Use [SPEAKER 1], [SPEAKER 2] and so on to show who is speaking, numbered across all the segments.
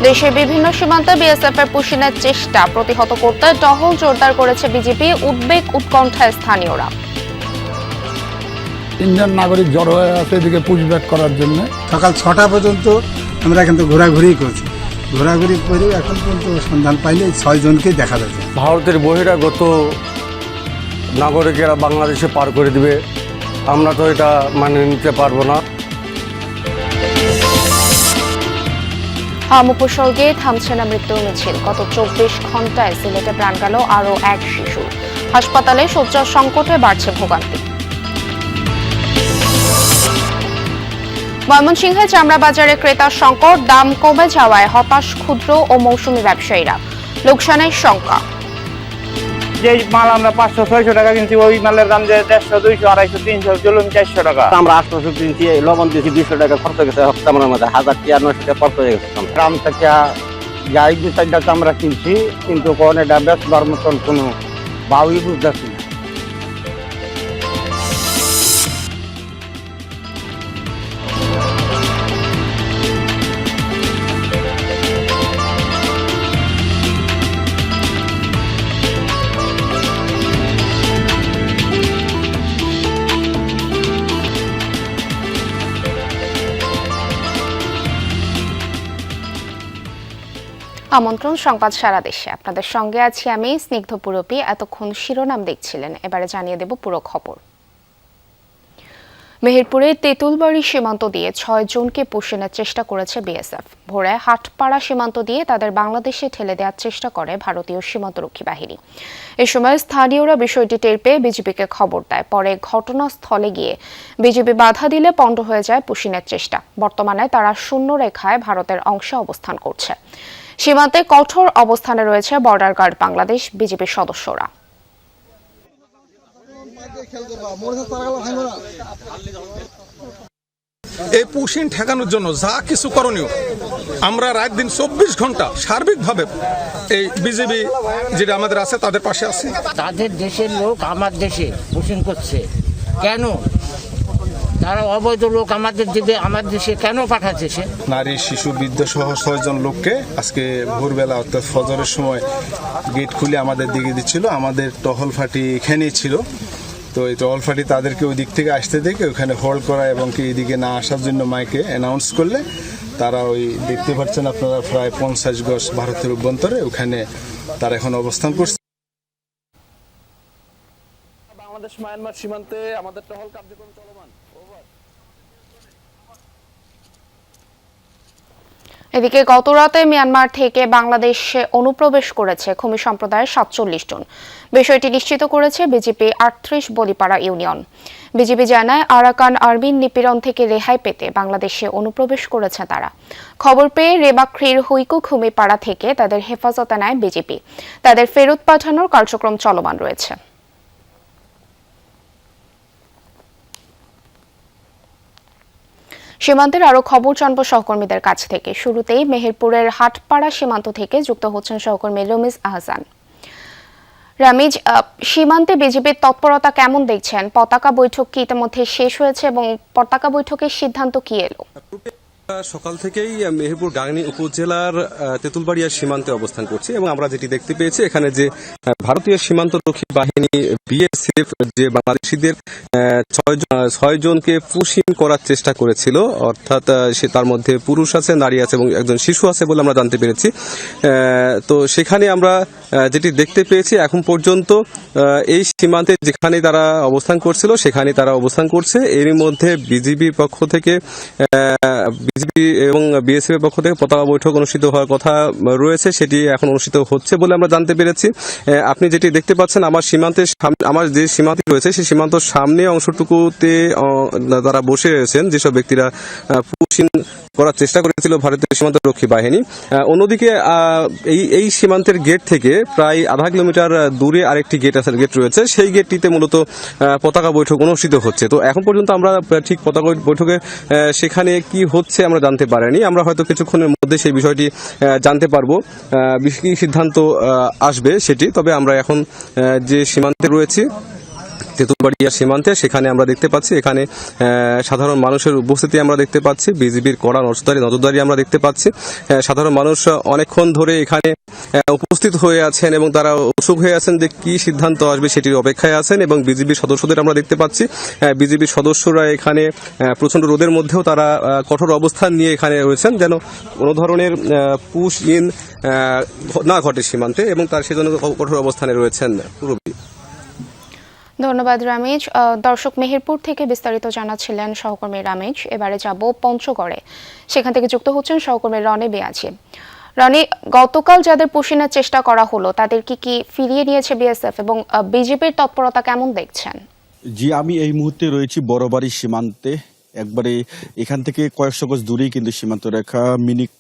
[SPEAKER 1] দেশের বিভিন্ন সীমান্তে বিএসএফ এর পুশিনের চেষ্টা প্রতিহত করতে টহল জোরদার করেছে বিজেপি। উদ্বেগ উৎকণ্ঠায় স্থানীয়রা।
[SPEAKER 2] ইন্ডিয়ান নাগরিক জড়ো হয়ে আছে এদিকে পুশব্যাক করার জন্য।
[SPEAKER 3] সকাল 6টা পর্যন্ত আমরা কিন্তু ঘোরাঘুরি করছি, ঘোরাঘুরি করে এখন পর্যন্ত সন্ধান পাইলে 6 জনকে দেখা যাচ্ছে।
[SPEAKER 4] ভারতের বহিরাগত নাগরিকেরা বাংলাদেশে পার করে দিবে, আমরা তো এটা মানে নিতে পারবো না।
[SPEAKER 1] হাম উপসর্গে থামছে না মৃত্যুর মিছিল। গত 24 ঘন্টায় সিলেটে প্রাণ গেল আরও এক শিশু। হাসপাতালে শয্যার সংকটে বাড়ছে ভোগান্তি। ময়মনসিংহে চামড়া বাজারে ক্রেতার সংকট, দাম কমে যাওয়ায় হতাশ ক্ষুদ্র ও মৌসুমী ব্যবসায়ীরা। লোকসানের শঙ্কা।
[SPEAKER 5] যে মাল আমরা 500-600 টাকা কিনছি, ওই মালের দাম যে 150, 200, 250, 300, জলুন 400 টাকা।
[SPEAKER 6] আমরা 800 কিনছি, লবণ দিয়েছি 200 টাকা খরচ হয়ে গেছে সপ্তাহের মধ্যে, 1000 টাকা 900 টাকা খরচ হয়ে গেছে।
[SPEAKER 5] গ্রাম থেকে যাই 2-4 টাকা আমরা কিনছি, কিন্তু কোন এটা বেচবার মতন কোনো ভাবই বুঝতেছি না।
[SPEAKER 1] আমন্ত্রণ সংবাদ সারা দেশে, আপনাদের সঙ্গে আছি আমি স্নিগ্ধ পুরপি। এতক্ষণ শিরোনাম দেখছিলেন, এবারে জানিয়ে দেব পুরো খবর। মেহেরপুরে তেঁতুলবাড়ি সীমান্ত দিয়ে 6 জনকে পুশিনের চেষ্টা করেছে বিএসএফ। ভোরে হাটপাড়া সীমান্ত দিয়ে তাদের বাংলাদেশে ঠেলে দেওয়ার চেষ্টা করে ভারতীয় সীমান্তরক্ষী বাহিনী। এ সময় স্থানীয়রা বিষয়টি টের পেয়ে বিজিবিকে খবর দেয়। পরে ঘটনাস্থলে গিয়ে বিজিবি বাধা দিলে পণ্ড হয়ে যায় পুশিনের চেষ্টা। বর্তমানে তারা শূন্য রেখায় ভারতের অংশে অবস্থান করছে। সীমান্তে কঠোর অবস্থানে রয়েছে বর্ডার গার্ড বাংলাদেশ বিজিবির সদস্যরা।
[SPEAKER 7] এই পুশিন ঠেকানোর জন্য যা কিছু করণীয় আমরা রাত দিন 24 ঘন্টা সার্বিকভাবে এই বিজেপি যেটা আমাদের আছে তাদের পাশে আছে।
[SPEAKER 8] তাদের দেশের লোক আমার দেশে পুশিন করছে কেন? তারা অবৈধ লোক আমাদের দিকে আমার দেশে কেন পাঠাচ্ছে? সে
[SPEAKER 9] নারী, শিশু, বৃদ্ধ সহ 6 জন লোককে আজকে ভোরবেলা অর্থাৎ ফজরের সময় গেট খুলে আমাদের দিকে দিচ্ছিল। আমাদের টহল ফাঁটি এখানেই ছিল, তো এই টহল ফাঁটি তাদেরকে ওই দিক থেকে আসতে দেখে ওখানে হোল্ড করা এবং কি এইদিকে না আসার জন্য মাইকে অ্যানাউন্স করলে তারা ওই দেখতে পাচ্ছেন আপনারা প্রায় 50 গজ ভারতের অভ্যন্তরে ওখানে তারা এখন অবস্থান করছে।
[SPEAKER 4] বাংলাদেশ মায়ানমার সীমান্তে আমাদের টহল কার্যক্রম চলমান।
[SPEAKER 1] এদিকে গতরাতে মিয়ানমার থেকে বাংলাদেশে অনুপ্রবেশ করেছে খুমি সম্প্রদায়ের 47 জন। বিষয়টি নিশ্চিত করেছে বিজেপি 38 বলিপাড়া ইউনিয়ন। বিজেপি জানায় আরাকান আর্মির নিপীড়ন থেকে রেহাই পেতে বাংলাদেশে অনুপ্রবেশ করেছে তারা। খবর পেয়ে রেবাক্রির হুইকু খুমিপাড়া থেকে তাদের হেফাজতে নেয় বিজেপি। তাদের ফেরত পাঠানোর কার্যক্রম চলমান রয়েছে। সীমান্তের আরো খবর জানবো সহকর্মীদের কাছ থেকে। শুরুতেই মেহেরপুরের হাটপাড়া সীমান্ত থেকে যুক্ত হচ্ছেন সহকর্মী রমিজ আহসান। রামিজ, সীমান্তে বিজেপির তৎপরতা কেমন দেখছেন? পতাকা বৈঠক কি ইতিমধ্যে শেষ হয়েছে এবং পতাকা বৈঠকের সিদ্ধান্ত কি এলো?
[SPEAKER 10] সকাল থেকেই মেহেরপুর গাংনী উপজেলার তেঁতুলবাড়িয়া সীমান্তে অবস্থান করছি এবং আমরা যেটি দেখতে পেয়েছি এখানে যে ভারতীয় সীমান্তরক্ষী বাহিনী বিএসএফ যে বাংলাদেশিদের 6 জনকে পুশিং করার চেষ্টা করেছিল, অর্থাৎ সে তার মধ্যে পুরুষ আছে, নারী আছে এবং একজন শিশু আছে বলে আমরা জানতে পেরেছি। তো সেখানে আমরা যেটি দেখতে পেয়েছি এখন পর্যন্ত এই সীমান্তে যেখানে তারা অবস্থান করছিল সেখানে তারা অবস্থান করছে। এর মধ্যে বিজিবির পক্ষ থেকে বিজেপি এবং বিএসএফ এর পক্ষ থেকে পতাকা বৈঠক অনুষ্ঠিত হওয়ার কথা রয়েছে, সেটি এখন অনুষ্ঠিত হচ্ছে বলে আমরা জানতে পেরেছি। আপনি যেটি দেখতে পাচ্ছেন আমার সীমান্তের আমার যে সীমান্ত রয়েছে সেই সীমান্তর সামনে অংশটুকুতে তারা বসে রয়েছেন যেসব ব্যক্তিরা পুশিং করার চেষ্টা করেছিল ভারতীয় সীমান্তরক্ষী বাহিনী। অন্যদিকে এই সীমান্তের গেট থেকে প্রায় আধা কিলোমিটার দূরে আরেকটি গেট রয়েছে, সেই গেটটিতে মূলত পতাকা বৈঠক অনুষ্ঠিত হচ্ছে। তো এখন পর্যন্ত আমরা ঠিক পতাকা বৈঠকে সেখানে কি হচ্ছে আমরা জানতে পারিনি। আমরা হয়তো কিছুক্ষণের মধ্যে সেই বিষয়টি জানতে পারবো, কি সিদ্ধান্ত আসবে সেটি। তবে আমরা এখন যে সীমান্তে রয়েছি তেঁতুলবাড়িয়া সীমান্তে, সেখানে আমরা দেখতে পাচ্ছি এখানে সাধারণ মানুষের উপস্থিতি আমরা দেখতে পাচ্ছি, বিজিবির কড়া নজরদারি আমরা দেখতে পাচ্ছি। সাধারণ মানুষ অনেকক্ষণ ধরে এখানে উপস্থিত হয়ে আছেন এবং তারা উৎসুক হয়ে আছেন যে কি সিদ্ধান্ত আসবে সেটির অপেক্ষায় আছেন। এবং বিজিবির সদস্যদের আমরা দেখতে পাচ্ছি, বিজিবির সদস্যরা এখানে প্রচন্ড রোদের মধ্যেও তারা কঠোর অবস্থান নিয়ে এখানে রয়েছেন, যেন কোনো ধরনের পুশ ইন না ঘটে সীমান্তে, এবং তার সেজন্য কঠোর অবস্থানে রয়েছেন পূরবী।
[SPEAKER 1] ধন্যবাদ রামিজ। দর্শক, মেহেরপুর থেকে বিস্তারিত জানাচ্ছিলেন সহকর্মী রামিজ। এবারে যাব পঞ্চগড়ে, সেখান থেকে যুক্ত হচ্ছেন সহকর্মী রনি বেয়াছি। রনি, গতকাল যাদের পুশিনের চেষ্টা করা হলো তাদের কি ফিরিয়ে নিয়েছে বিএসএফ, এবং বিজেপির তৎপরতা কেমন দেখছেন?
[SPEAKER 11] জি, আমি এই মুহূর্তে রয়েছি বড়বাড়ি সীমান্তে। একবারে এখান থেকে কয়েকশো গজ দূরেই কিন্তু সীমান্ত রেখা, মিনিট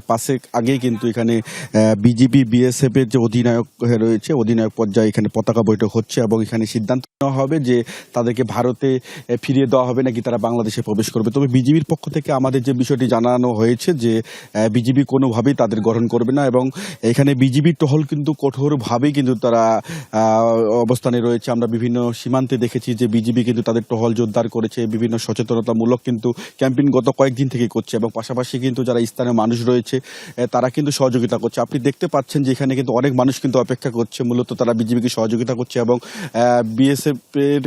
[SPEAKER 11] পাশে আগেই কিন্তু এখানে বিজিবি বিএসএফ এর যে অধিনায়ক রয়েছে, অধিনায়ক পর্যায়ে এখানে পতাকা বৈঠক হচ্ছে এবং এখানে সিদ্ধান্ত নেওয়া হবে যে তাদেরকে ভারতে ফিরিয়ে দেওয়া হবে নাকি তারা বাংলাদেশে প্রবেশ করবে। তবে বিজিবির পক্ষ থেকে আমাদের যে বিষয়টি জানানো হয়েছে যে বিজিবি কোনোভাবেই তাদের গ্রহণ করবে না, এবং এখানে বিজিবির টহল কিন্তু কঠোরভাবেই কিন্তু তারা অবস্থানে রয়েছে। আমরা বিভিন্ন সীমান্তে দেখেছি যে বিজিবি কিন্তু তাদের টহল জোরদার করেছে, বিভিন্ন সচেতনতামূলক কিন্তু ক্যাম্পেইন গত কয়েকদিন থেকে করছে, এবং পাশাপাশি কিন্তু যারা স্থানীয় মানুষ রয়েছে তারা কিন্তু সহযোগিতা করছে। আপনি দেখতে পাচ্ছেন যে এখানে কিন্তু অনেক মানুষ কিন্তু অপেক্ষা করছে, মূলত তারা বিজিবিকে সহযোগিতা করছে, এবং বিএসএফ এর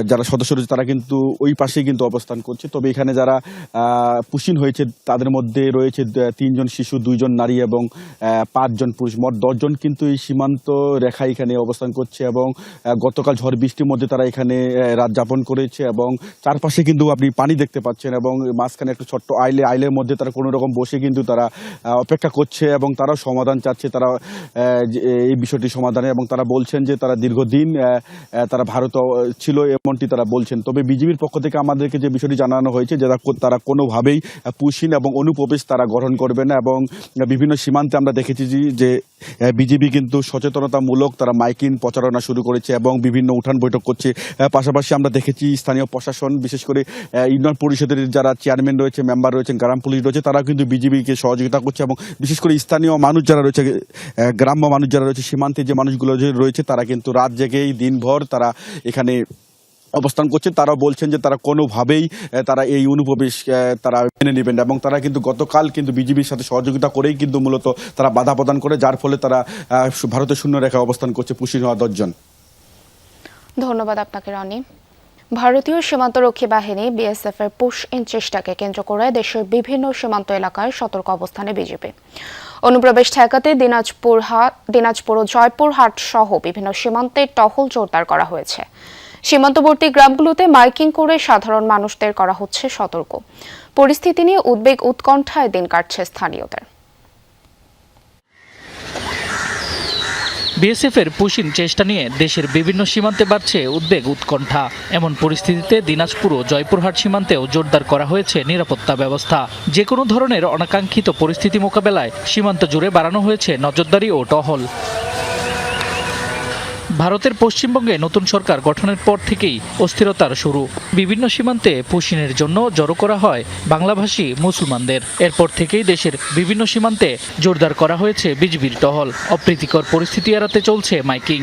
[SPEAKER 11] যারা সদস্য রয়েছে তারা কিন্তু ওই পাশেই কিন্তু অবস্থান করছে। তবে এখানে যারা পুশিন হয়েছে তাদের মধ্যে রয়েছে 3 জন শিশু, 2 জন নারী এবং 5 জন পুরুষ, মোট 10 জন কিন্তু এই সীমান্ত রেখা এখানে অবস্থান করছে। এবং গতকাল ঝড় বৃষ্টির মধ্যে তারা এখানে রাত যাপন করেছে, এবং চারপাশে কিন্তু আপনি পানি দেখতে পাচ্ছেন, এবং মাঝখানে একটা ছোট্ট আইলের মধ্যে তারা কোনো রকম বসে কিন্তু তারা অপেক্ষা করছে, এবং তারাও সমাধান চাচ্ছে, তারা এই বিষয়টি সমাধানে, এবং তারা বলছেন যে তারা দীর্ঘদিন তারা ভারত ছিল এমনটি তারা বলছেন। তবে বিজিবির পক্ষ থেকে আমাদেরকে যে বিষয়টি জানানো হয়েছে যে তারা কোনোভাবেই পুশিন এবং অনুপ্রবেশ তারা গ্রহণ করবে না, এবং বিভিন্ন সীমান্তে আমরা দেখেছি যে বিজিবি কিন্তু সচেতনতামূলক তারা মাইকিং প্রচারণা শুরু করেছে এবং বিভিন্ন উঠান বৈঠক করছে। পাশাপাশি আমরা দেখেছি স্থানীয় প্রশাসন, বিশেষ করে ইউনিয়ন পরিষদের যারা চেয়ারম্যান রয়েছে, মেম্বার রয়েছেন, গ্রাম পুলিশ রয়েছে, তারা কিন্তু বিজিবিকে সহযোগিতা করছে, এবং বিশেষ করে স্থানীয় মানুষ যারা রয়েছে, গ্রাম্য মানুষ যারা রয়েছে, সীমান্তে যে মানুষগুলো রয়েছে, তারা কিন্তু রাত জেগেই দিনভর তারা এখানে অবস্থান করছেন। তারা বলছেন যে তারা কোনোভাবেই তারা এই অনুপ্রবেশ তারা মেনে নেবেন, এবং তারা কিন্তু গতকাল কিন্তু বিজিবির সাথে সহযোগিতা করেই কিন্তু মূলত তারা বাধা প্রদান করে, যার ফলে তারা ভারতের শূন্য রেখায় অবস্থান করছে পুশিন হওয়া 10 জন।
[SPEAKER 1] ধন্যবাদ আপনাকে রনি। ভারতীয় সীমান্তরক্ষী বাহিনী বিএসএফ এর পুশ ইন চেষ্টাকে কেন্দ্র করে দেশের বিভিন্ন সীমান্ত এলাকায় সতর্ক অবস্থানে বিজেপি। অনুপ্রবেশ ঠেকাতে দিনাজপুর ও জয়পুরহাট সহ বিভিন্ন সীমান্তে টহল জোরদার করা হয়েছে। সীমান্তবর্তী গ্রামগুলোতে মাইকিং করে সাধারণ মানুষদের করা হচ্ছে সতর্ক। পরিস্থিতি নিয়ে উদ্বেগ উৎকণ্ঠায় দিন কাটছে স্থানীয়দের।
[SPEAKER 12] বিএসএফ এর পুশিন চেষ্টা নিয়ে দেশের বিভিন্ন সীমান্তে বাড়ছে উদ্বেগ উৎকণ্ঠা। এমন পরিস্থিতিতে দিনাজপুর ও জয়পুরহাট সীমান্তেও জোরদার করা হয়েছে নিরাপত্তা ব্যবস্থা। যে কোনো ধরনের অনাকাঙ্ক্ষিত পরিস্থিতি মোকাবেলায় সীমান্ত জুড়ে বাড়ানো হয়েছে নজরদারি ও টহল। ভারতের পশ্চিমবঙ্গে নতুন সরকার গঠনের পর থেকেই অস্থিরতার শুরু। বিভিন্ন সীমান্তে পুশিনের জন্য জড়ো করা হয় বাংলাভাষী মুসলমানদের। এরপর থেকেই দেশের বিভিন্ন সীমান্তে জোরদার করা হয়েছে বিজিবির টহল। অপ্রীতিকর পরিস্থিতি এড়াতে চলছে মাইকিং।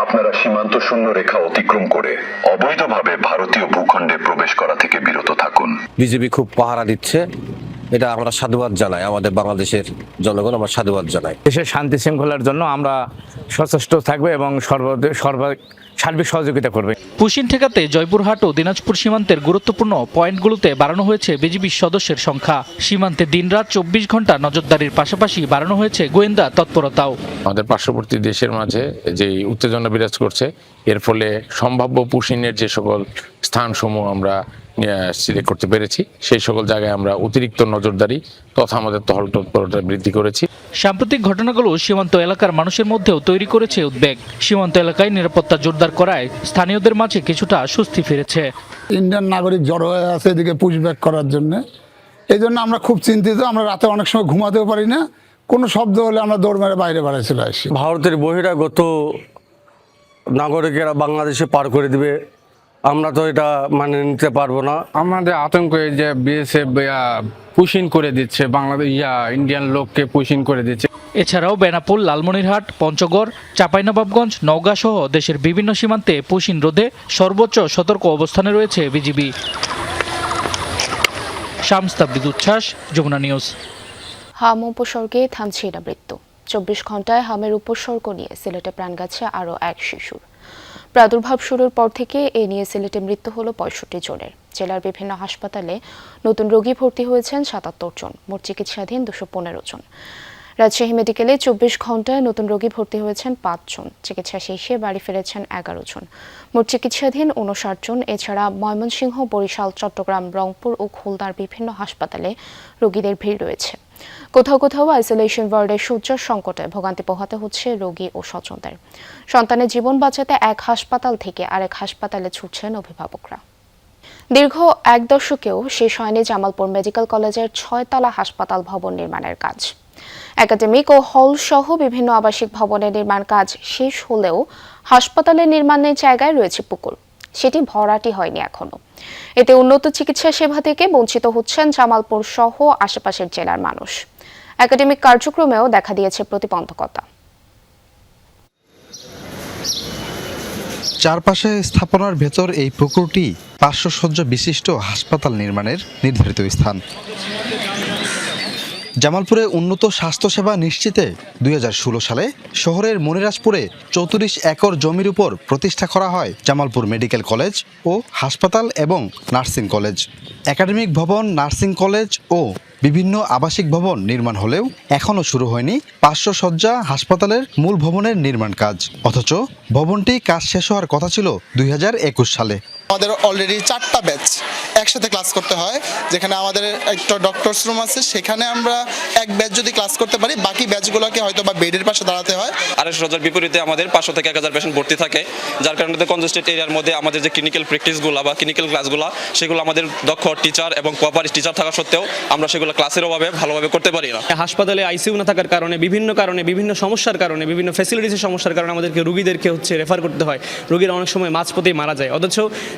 [SPEAKER 13] আপনারা সীমান্ত শূন্য রেখা অতিক্রম করে অবৈধভাবে ভারতীয় ভূখণ্ডে প্রবেশ করা থেকে বিরত থাকুন।
[SPEAKER 4] বিজিবি খুব পাহারা দিচ্ছে, এটা আমরা সাধুবাদ জানাই, আমাদের বাংলাদেশের জনগণ আমরা সাধুবাদ জানাই।
[SPEAKER 14] দেশের শান্তি শৃঙ্খলার জন্য আমরা সচেষ্ট থাকবো এবং সার্বিক সহযোগিতা করবে।
[SPEAKER 12] পুশিন ঠেকাতে জয়পুরহাট ও দিনাজপুর সীমান্তের গুরুত্বপূর্ণ পয়েন্টগুলোতে বাড়ানো হয়েছে বিজিবির সদস্যের সংখ্যা। সীমান্তে দিনরাত 24 ঘন্টা নজরদারির পাশাপাশি বাড়ানো হয়েছে গোয়েন্দা তৎপরতাও।
[SPEAKER 15] আমাদের পার্শ্ববর্তী দেশের মাঝে যে উত্তেজনা বিরাজ করছে, এর ফলে সম্ভাব্য পুশিনের যে সকল স্থানসমূহ আমরা সিলেক্ট করতে পেরেছি, সেই সকল জায়গায় আমরা অতিরিক্ত নজরদারি তথা আমাদের টহল তৎপরতা বৃদ্ধি করেছি।
[SPEAKER 12] সাম্প্রতিক ঘটনাগুলো সীমান্ত এলাকার মানুষের মধ্যেও তৈরি করেছে উদ্বেগ। সীমান্ত এলাকায় নিরাপত্তা জোরদার করায় স্থানীয়দের মাঝে কিছুটা স্বস্তি ফিরেছে।
[SPEAKER 2] ইন্ডিয়ান নাগরিক জড়ো হয়ে আছে এদিকে পুশব্যাক করার জন্য, এই জন্য আমরা খুব চিন্তিত। আমরা রাতে অনেক সময় ঘুমাতেও পারি না, কোনো শব্দ হলে আমরা দৌড় মেরে বাইরে চলে আসি।
[SPEAKER 4] ভারতের বহিরাগত নাগরিকেরা বাংলাদেশে পার করে দিবে আমরা তো এটা মানে নিতে পারবো না।
[SPEAKER 16] আমাদের আতঙ্ক যে বিএসএফ পুশিং করে দিচ্ছে, বাংলাদেশ ইন্ডিয়ান লোককে পুশিং করে দিচ্ছে।
[SPEAKER 12] এছাড়াও বেনাপোল, লালমনিরহাট, পঞ্চগড়, চাঁপাইনবাবগঞ্জ, নওগাঁ সহ দেশের বিভিন্ন সীমান্তে পুশিং রোধে সর্বোচ্চ সতর্ক অবস্থানে রয়েছে বিজিবি। শামস তাবরিদ উচ্ছ্বাস, যমুনা নিউজ।
[SPEAKER 1] হাম উপসর্গে থামছে না মৃত্যু। 24 ঘন্টায় হামের উপসর্গ নিয়ে সিলেটে প্রাণ গেছে আরও এক শিশুর। প্রাদুর্ভাব শুরুর পর থেকে এ নিয়ে সিলেটে মৃত্যু হলো 65 জনের। জেলার বিভিন্ন হাসপাতালে নতুন রোগী ভর্তি হয়েছেন 77 জন, মোট চিকিৎসাধীন 215 জন। রাজশাহী মেডিকেলে 24 ঘন্টায় নতুন রোগী ভর্তি হয়েছেন 5 জন, চিকিৎসা শেষে বাড়ি ফিরেছেন 11 জন, মোট চিকিৎসাধীন 59 জন। এছাড়া ময়মনসিংহ, বরিশাল, চট্টগ্রাম, রংপুর ও খুলনার বিভিন্ন হাসপাতালে রোগীদের ভিড় রয়েছে। কোথাও কোথাও আইসোলেশন ওয়ার্ডে শয্যার সংকটে ভোগান্তি পোহাতে হচ্ছে রোগী ও স্বজনদের। সন্তানের জীবন বাঁচাতে এক হাসপাতাল থেকে আরেক হাসপাতালে ছুটছেন অভিভাবকরা। দীর্ঘ 1 দশকেও শেষ হয়নি জামালপুর মেডিকেল কলেজের 6 তলা হাসপাতাল ভবন নির্মাণের কাজ। একাডেমিক ও হল সহ বিভিন্ন আবাসিক ভবনের নির্মাণ কাজ শেষ হলেও হাসপাতালের নির্মাণের জায়গায় রয়েছে পুকুর, সেটি ভরাটি হয়নি এখনো। এতে উন্নত চিকিৎসা সেবা থেকে বঞ্চিত হচ্ছেন জামালপুর সহ আশেপাশের জেলার মানুষ। একাডেমিক কার্যক্রমেও দেখা দিয়েছে প্রতিবন্ধকতা।
[SPEAKER 17] চারপাশে স্থাপনার ভেতর এই পুকুরটি 500 শয্যা বিশিষ্ট হাসপাতাল নির্মাণের নির্ধারিত স্থান। জামালপুরে উন্নত স্বাস্থ্যসেবা নিশ্চিতে 2016 সালে শহরের মনিরাজপুরে 34 একর জমির উপর প্রতিষ্ঠা করা হয় জামালপুর মেডিকেল কলেজ ও হাসপাতাল এবং নার্সিং কলেজ। একাডেমিক ভবন, নার্সিং কলেজ ও বিভিন্ন আবাসিক ভবন নির্মাণ হলেও এখনও শুরু হয়নি 500 শয্যা হাসপাতালের মূল ভবনের নির্মাণ কাজ, অথচ ভবনটি কাজ শেষ হওয়ার কথা ছিল 2021 সালে।
[SPEAKER 18] আমাদের অলরেডি 4টা ব্যাচ একসাথে ক্লাস করতে হয়, যেখানে আমাদের একটা ডক্টরস রুম আছে, সেখানে আমরা এক ব্যাচ যদি ক্লাস করতে পারি, বাকি ব্যাচগুলোকে হয়তো বা বেডের পাশে দাঁড়াতে হয়।
[SPEAKER 19] 250 শয্যার বিপরীতে আমাদের 500 থেকে 1000 পেশেন্ট ভর্তি থাকে, যার কারণে কনজেস্টেড এরিয়ার মধ্যে আমাদের যে ক্লিনিক্যাল প্র্যাকটিসগুলো বা ক্লিনিক্যাল ক্লাসগুলো, সেগুলো আমাদের দক্ষ টিচার এবং কোঅপারেটিভ টিচার থাকা সত্ত্বেও আমরা সেগুলো ক্লাসের অভাবে ভালোভাবে করতে পারি না।
[SPEAKER 20] হাসপাতালে আইসিইউ না থাকার কারণে, বিভিন্ন সমস্যার কারণে, বিভিন্ন ফ্যাসিলিটিসের সমস্যার কারণে আমাদেরকে রোগীদেরকে রেফার করতে হয়। রোগীরা অনেক সময় মাঝপথেই মারা যায়, অথচ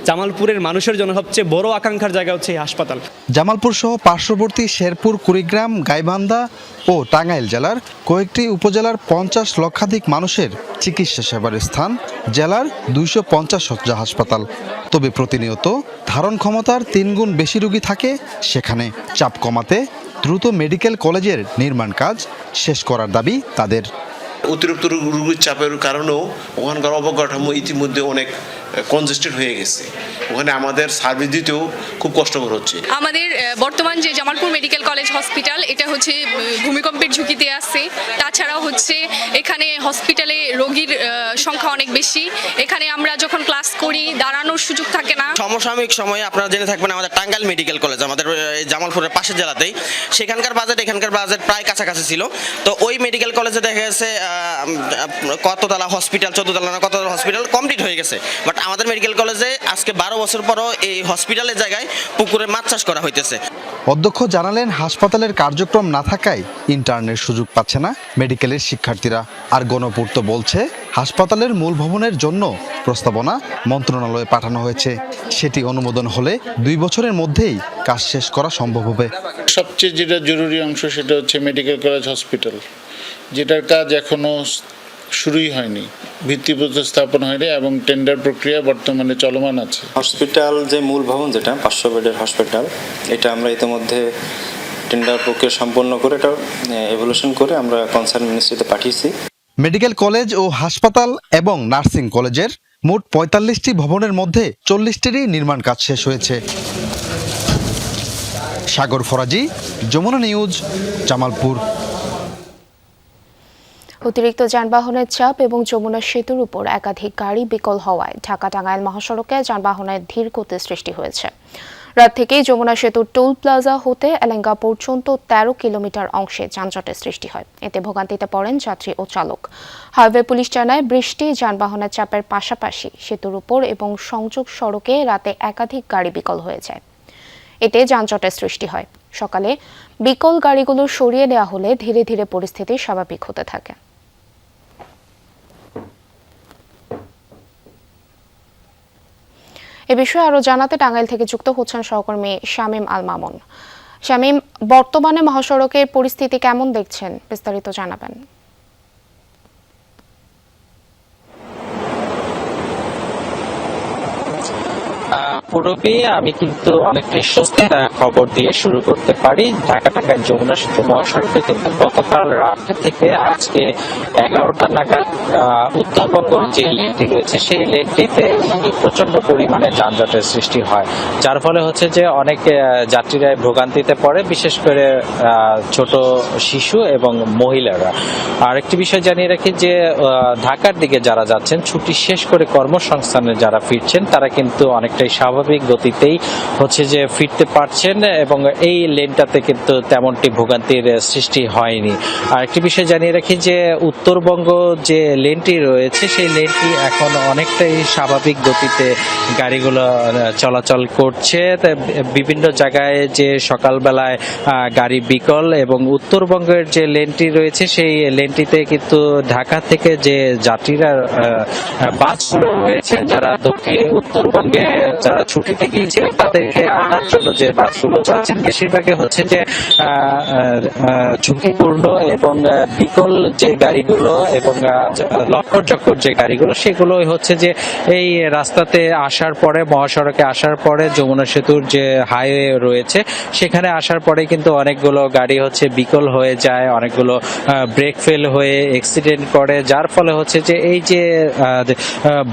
[SPEAKER 20] জামালপুরের মানুষের জন্য সবচেয়ে বড় আকাঙ্ক্ষার জায়গা হচ্ছে এই হাসপাতাল।
[SPEAKER 17] জামালপুর সহ পার্শ্ববর্তী শেরপুর, কুড়িগ্রাম, গাইবান্ধা ও টাঙ্গাইল জেলার কয়েকটি উপজেলার 50 লক্ষাধিক মানুষের চিকিৎসা সেবার স্থান জেলার 250 শয্যা হাসপাতাল। তবে প্রতিনিয়ত ধারণ ক্ষমতার 3 গুণ বেশি রোগী থাকে সেখানে। চাপ কমাতে দ্রুত মেডিকেল কলেজের নির্মাণ কাজ শেষ করার দাবি তাদের।
[SPEAKER 21] অতিরিক্ত রোগীর চাপের কারণেও ওখানকার অবকাঠামো ইতিমধ্যে অনেক কনজেস্টেড হয়ে গেছে, ওখানে আমাদের সার্ভিস দিতেও খুব কষ্টকর হচ্ছে।
[SPEAKER 22] আমাদের বর্তমান যে জামালপুর মেডিকেল কলেজ হসপিটাল, এটা হচ্ছে ভূমিকম্পের ঝুঁকিতে আছে। তাছাড়াও হচ্ছে এখানে হসপিটালে রোগীর সংখ্যা অনেক বেশি। এখানে আমরা যখন ক্লাস করি দাঁড়ানোর সুযোগ থাকে না।
[SPEAKER 23] সমসাময়িক সময়ে আপনারা জেনে থাকবেন আমাদের টাঙ্গাইল মেডিকেল কলেজ আমাদের জামালপুরের পাশের জেলাতেই, সেখানকার বাজেট এখানকার বাজেট প্রায় কাছাকাছি ছিল। তো ওই মেডিকেল কলেজে দেখা গেছে কততলা হসপিটাল, 14 তলা না কততলা হসপিটাল কমপ্লিট হয়ে গেছে, বাট আমাদের মেডিকেল কলেজে আজকে 12 বছর পরও এই হসপিটালের জায়গায় পুকুরে মাছ চাষ করা হইতেছে।
[SPEAKER 17] অধ্যক্ষ জানালেন, হাসপাতালের কার্যক্রম না থাকায় ইন্টার্নের সুযোগ পাচ্ছে না মেডিকেলের শিক্ষার্থীরা। আর গণপূর্ত বলছে হাসপাতালের মূল ভবনের জন্য প্রস্তাবনা মন্ত্রণালয়ে পাঠানো হয়েছে, সেটি অনুমোদন হলে 2 বছরের মধ্যেই কাজ শেষ করা সম্ভব হবে।
[SPEAKER 24] সবচেয়ে যেটা জরুরি অংশ সেটা হচ্ছে মেডিকেল কলেজ হসপিটাল, যেটার কাজ এখনো শুরুই হয়নি, ভিত্তিপ্রস্তর স্থাপন হয়নি এবং টেন্ডার প্রক্রিয়া বর্তমানে চলমান আছে।
[SPEAKER 25] হসপিটাল যে মূল ভবন যেটা 500 বেডের হসপিটাল, এটা আমরা ইতিমধ্যে টেন্ডার প্রক্রিয়া সম্পন্ন করে এটা এভ্যালুয়েশন করে আমরা কনসার্ন মিনিস্ট্রিতে পাঠিয়েছি।
[SPEAKER 17] মেডিকেল কলেজ ও হাসপাতাল এবং নার্সিং কলেজের মোট 45টি ভবনের মধ্যে 40টিরই নির্মাণ কাজ শেষ হয়েছে। সাগর ফরাজি, যমুনা নিউজ, জামালপুর।
[SPEAKER 1] অতিরিক্ত যানবাহনের চাপ এবং যমুনা সেতুর উপর একাধিক গাড়ি বিকল হওয়ায় ঢাকা-টাঙ্গাইল মহাসড়কে যানবাহনের ধীর গতি সৃষ্টি হয়েছে। রাত থেকেই যমুনা সেতুর টোল প্লাজা হতে এলেঙ্গা পর্যন্ত 13 কিলোমিটার অংশে যানজটের সৃষ্টি হয়। এতে ভোগান্তিতে পড়েন যাত্রী ও চালক। হাইওয়ে পুলিশ জানায়, বৃষ্টি, যানবাহনের চাপের পাশাপাশি সেতুর উপর এবং সংযোগ সড়কে রাতে একাধিক গাড়ি বিকল হয়ে যায়। এতে যানজটের সৃষ্টি হয়। সকালে বিকল গাড়িগুলো সরিয়ে নেওয়া হলে ধীরে ধীরে পরিস্থিতি স্বাভাবিক হতে থাকে। এ বিষয়ে আরো জানাতে টাঙ্গাইল থেকে যুক্ত হচ্ছেন সহকর্মী শামীম আল মামুন। শামীম, বর্তমানে মহাসড়কের পরিস্থিতি কেমন দেখছেন, বিস্তারিত জানাবেন।
[SPEAKER 3] পুরোপি আমি কিন্তু অনেকটাই স্বস্তির খবর দিয়ে শুরু করতে পারি। ঢাকা টাঙ্গাইল যমুনা সেতু মহাসড়কে কিন্তু গতকাল রাত থেকে আজকে 11টা নাগাদ উত্তরবঙ্গ যে লেনটি রয়েছে সেই লেনটিতে প্রচন্ড পরিমাণে যানজটের সৃষ্টি হয়, যার ফলে হচ্ছে যে অনেক যাত্রীরা ভোগান্তিতে পড়ে, বিশেষ করে ছোট শিশু এবং মহিলারা। আরেকটি বিষয় জানিয়ে রাখি যে ঢাকার দিকে যারা যাচ্ছেন, ছুটি শেষ করে কর্মসংস্থানে যারা ফিরছেন, তারা কিন্তু অনেকটাই স্বাভাবিক গতিতেই হচ্ছে যে ফিরতে পারছেন এবং এই লেনটাতে কিন্তু তেমনটি ভোগান্তির সৃষ্টি হয়নি। আর একটি বিষয় জানিয়ে রাখি যে উত্তরবঙ্গ যে লেনটি রয়েছে সেই লেনটি এখন অনেকটাই স্বাভাবিক গতিতে গাড়িগুলো চলাচল করছে। বিভিন্ন জায়গায় যে সকালবেলায় গাড়ি বিকল এবং উত্তরবঙ্গের যে লেনটি রয়েছে সেই লেনটিতে কিন্তু ঢাকা থেকে যে যাত্রীরা বাসগুলো রয়েছে, যারা দক্ষিণ উত্তরবঙ্গে যারা ছুটিতে গিয়েছিলেন তাদেরকে আনার জন্য যে বাসগুলো চলছেন, বেশিরভাগই হচ্ছে যে ঝুঁকিপূর্ণ এবং বিকল যে গাড়িগুলো এবং লক্ষ্যচক্কর যে গাড়িগুলো, সেগুলো হচ্ছে যে এই রাস্তাতে আসার পরে, মহাসড়কে আসার পরে, যমুনা সেতুর যে হাইওয়ে রয়েছে সেখানে আসার পরে কিন্তু অনেকগুলো গাড়ি হচ্ছে বিকল হয়ে যায়, অনেকগুলো ব্রেক ফেল হয়ে অ্যাক্সিডেন্ট করে, যার ফলে হচ্ছে যে এই যে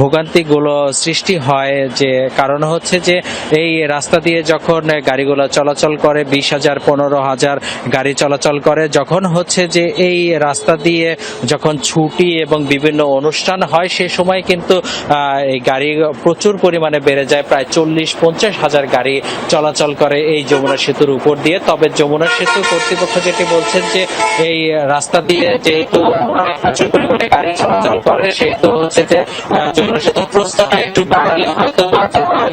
[SPEAKER 3] ভোগান্তিগুলো সৃষ্টি হয়। যে কারণ হচ্ছে যে এই রাস্তা দিয়ে যখন গাড়িগুলো চলাচল করে, 20,000 15,000 গাড়ি চলাচল করে, যখন হচ্ছে যে এই রাস্তা দিয়ে যখন ছুটি এবং বিভিন্ন অনুষ্ঠান হয়, সে সময় কিন্তু এই গাড়ি প্রচুর পরিমাণে বেড়ে যায়, প্রায় 40-50 হাজার গাড়ি চলাচল করে এই যমুনা সেতুর উপর দিয়ে। তবে যমুনা সেতু কর্তৃপক্ষ যেটি বলছেন যে এই রাস্তা দিয়ে যেহেতু প্রচুর পরিমাণে গাড়ি চলাচল করে, সেহেতু হচ্ছে যে যমুনা সেতুর প্রস্তাবটা একটু বাড়ালে হয়তো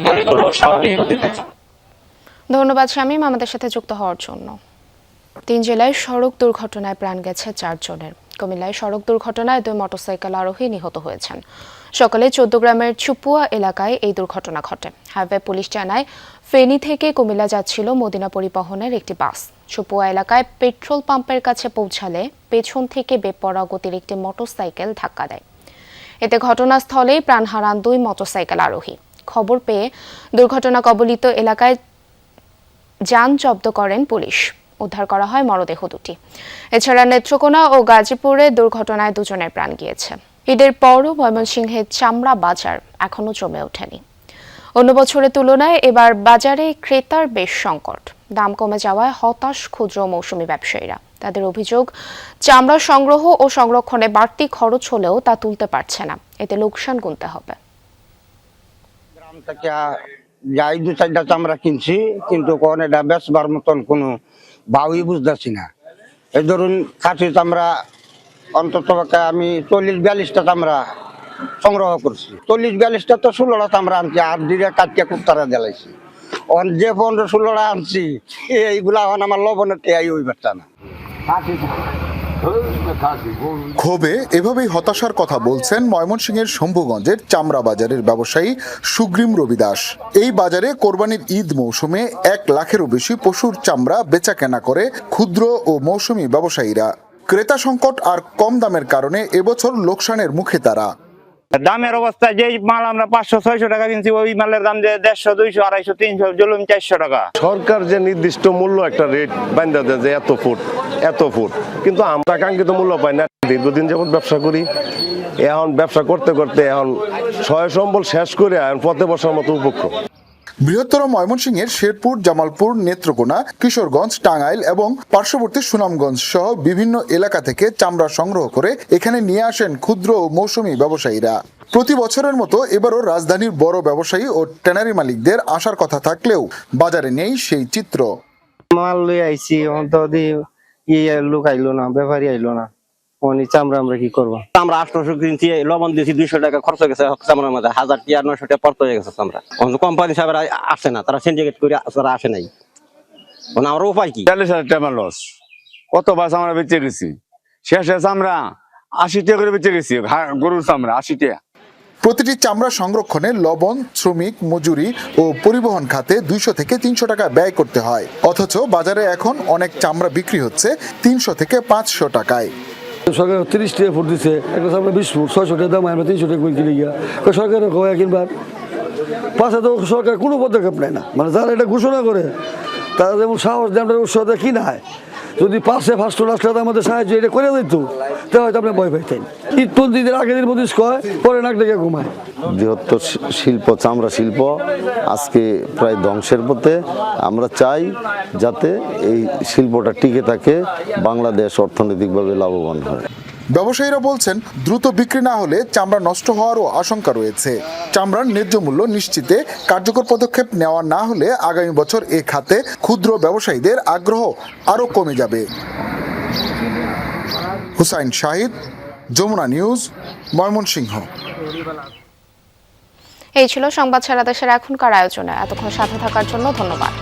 [SPEAKER 3] গাড়িগুলো স্বাভাবিক হতে পারে।
[SPEAKER 1] ধন্যবাদ শামীম আমাদের সাথে যুক্ত হওয়ার জন্য। 3 জেলায় সড়ক দুর্ঘটনায় প্রাণ গেছে 4 জনের। কুমিল্লায় সড়ক দুর্ঘটনায় 2 মোটরসাইকেল আরোহী নিহত হয়েছেন। সকালে 14 গ্রামের চুপুয়া এলাকায় এই দুর্ঘটনা ঘটে। হাইওয়ে পুলিশ জানায়, ফেনী থেকে কুমিল্লা যাচ্ছিল মদিনা পরিবহনের একটি বাস। চুপুয়া এলাকায় পেট্রোল পাম্পের কাছে পৌঁছালে পেছন থেকে বেপরোয়া গতির একটি মোটরসাইকেল ধাক্কা দেয়। এতে ঘটনাস্থলেই প্রাণ হারান 2 মোটরসাইকেল আরোহী। খবর পেয়ে দুর্ঘটনা কবলিত এলাকায় যান জব্দ করেন পুলিশ। উদ্ধার করা হয় মরদেহ দুটি। এছাড়া নেত্রকোনা ও গাজীপুরে দুর্ঘটনায় 2 জনের প্রাণ গিয়েছে। ঈদের পরও ময়মনসিংহের চামড়া বাজার এখনো জমে ওঠেনি। অন্য বছরের তুলনায় এবার বাজারে ক্রেতার বেশ সংকট। দাম কমে যাওয়ায় হতাশ ক্ষুদ্র মৌসুমী ব্যবসায়ীরা। তাদের অভিযোগ, চামড়া সংগ্রহ ও সংরক্ষণে বাড়তি খরচ হলেও তা তুলতে পারছে না, এতে লোকসান গুনতে হবে।
[SPEAKER 5] গ্রাম থেকে যাই 2-4টা চামড়া কিনছি, কিন্তু কোন এটা বেচবার মতন কোনো ভাবই বুঝতেছি না। এই ধরুন খাসি চামড়া অন্তত আমি 40-42টা চামড়া সংগ্রহ করছি। 40-42টা তো 16টা চামড়া আনছি, আর দিকে কাটিয়ে কুত্তারা জ্বালাইছি। যে 15-16টা আনছি, এইগুলা এখন আমার লবণের টেয়াই ওই বাচ্চা না।
[SPEAKER 6] ক্ষোভে এভাবেই হতাশার কথা বলছেন ময়মনসিংহের শম্ভুগঞ্জের চামড়া বাজারের ব্যবসায়ী সুগ্রীম রবিদাস। এই বাজারে কোরবানির ঈদ মৌসুমে 1 লাখেরও বেশি পশুর চামড়া বেচা কেনা করে ক্ষুদ্র ও মৌসুমী ব্যবসায়ীরা। ক্রেতা সংকট আর কম দামের কারণে এবছর লোকসানের মুখে তারা।
[SPEAKER 7] দামের অবস্থা, যে মাল আমরা 500-600 টাকা কিনছি, ওই মালের দাম যে 150, 200, 250, 300, জুলুম 400 টাকা।
[SPEAKER 8] সরকার যে নির্দিষ্ট মূল্য একটা রেট বান্ধা দেয় যে এত ফুট, কিন্তু আমরা কাঙ্ক্ষিত মূল্য পাই না। দীর্ঘদিন যেমন ব্যবসা করি, এখন ব্যবসা করতে করতে এখন সয় সম্বল শেষ করে এখন পথে বসার মতো উপক্রম।
[SPEAKER 6] বৃহত্তর ময়মনসিংহের শেরপুর, জামালপুর, নেত্রকোনা, কিশোরগঞ্জ, টাঙ্গাইল এবং পার্শ্ববর্তী সুনামগঞ্জ সহ বিভিন্ন এলাকা থেকে চামড়া সংগ্রহ করে এখানে নিয়ে আসেন ক্ষুদ্র ও মৌসুমী ব্যবসায়ীরা। প্রতি বছরের মতো এবারও রাজধানীর বড় ব্যবসায়ী ও ট্যানারি মালিকদের আসার কথা থাকলেও বাজারে নেই সেই চিত্র।
[SPEAKER 7] মাল লই আইছি, অন্তত লোক আইলো না, ব্যাপারী আইলো না, চামড়া আমরা কি করবো? আমরা 800 কিনছি, লবণ দিয়েছি 200 টাকা খরচ হয়ে গেছে চামড়ার মধ্যে, 1000-900 টাকা পড়তে হয়ে গেছে চামড়া। কোম্পানি সাহেব আসে না, তারা সিন্ডিকেট করে তারা আসে নাই। আমরা উপায় কি?
[SPEAKER 26] 40,000 টাকা লস। কত বাস আমরা বেঁচে গেছি, শেষে চামড়া 80 টাকা করে বেঁচে গেছি, গরুর চামড়া 80 টাকা।
[SPEAKER 6] প্রতিটি চামড়া সংরক্ষণে লবণ, শ্রমিক, মজুরি ও পরিবহন খাতে 200 থেকে 300 টাকা ব্যয় করতে হয়, অথচ বাজারে এখন অনেক চামড়া বিক্রি হচ্ছে 300 থেকে 500 টাকায়।
[SPEAKER 9] সরকার 30 টাকা ফুট দিচ্ছে, একটা চামড়া 20 ফুট 600 টাকা দাম, আমরা 300 টাকা করে কিনে গিয়া সরকারের কয় কিনবার পাশে তো সরকার কোনো পদক্ষেপ নেয় না। মানে যারা এটা ঘোষণা করে তারা যেমন সাহস দিয়ে আমরা উৎসাহ কিনা হয়, যদি পাশে ফার্স্ট আসলে আমাদের সাহায্য এটা করে দিত তাহলে হয়তো আমরা ভয় পাইতেন। ঈদ-পন্থীদের আগের দিন মধ্যে কয়, পরে নাক ডেকে ঘুমায়।
[SPEAKER 10] বৃহত্তর শিল্প, চামড়া শিল্প আজকে প্রায় ধ্বংসের পথে। আমরা চাই যাতে এই শিল্পটা টিকে থাকে, বাংলাদেশ অর্থনৈতিকভাবে লাভবান হয়।
[SPEAKER 6] ব্যবসায়ীরা বলছেন, দ্রুত বিক্রি না হলে চামড়া নষ্ট হওয়ারও আশঙ্কা রয়েছে। চামড়ার ন্যায্য মূল্য নিশ্চিতে কার্যকর পদক্ষেপ নেওয়া না হলে আগামী বছর এ খাতে ক্ষুদ্র ব্যবসায়ীদের আগ্রহ আরও কমে যাবে। হুসাইন শাহিদ, যমুনা নিউজ, ময়মনসিংহ।
[SPEAKER 1] এই ছিল সংবাদ সারা দেশের এখনকার আয়োজনে। এতক্ষণ সাথে থাকার জন্য ধন্যবাদ।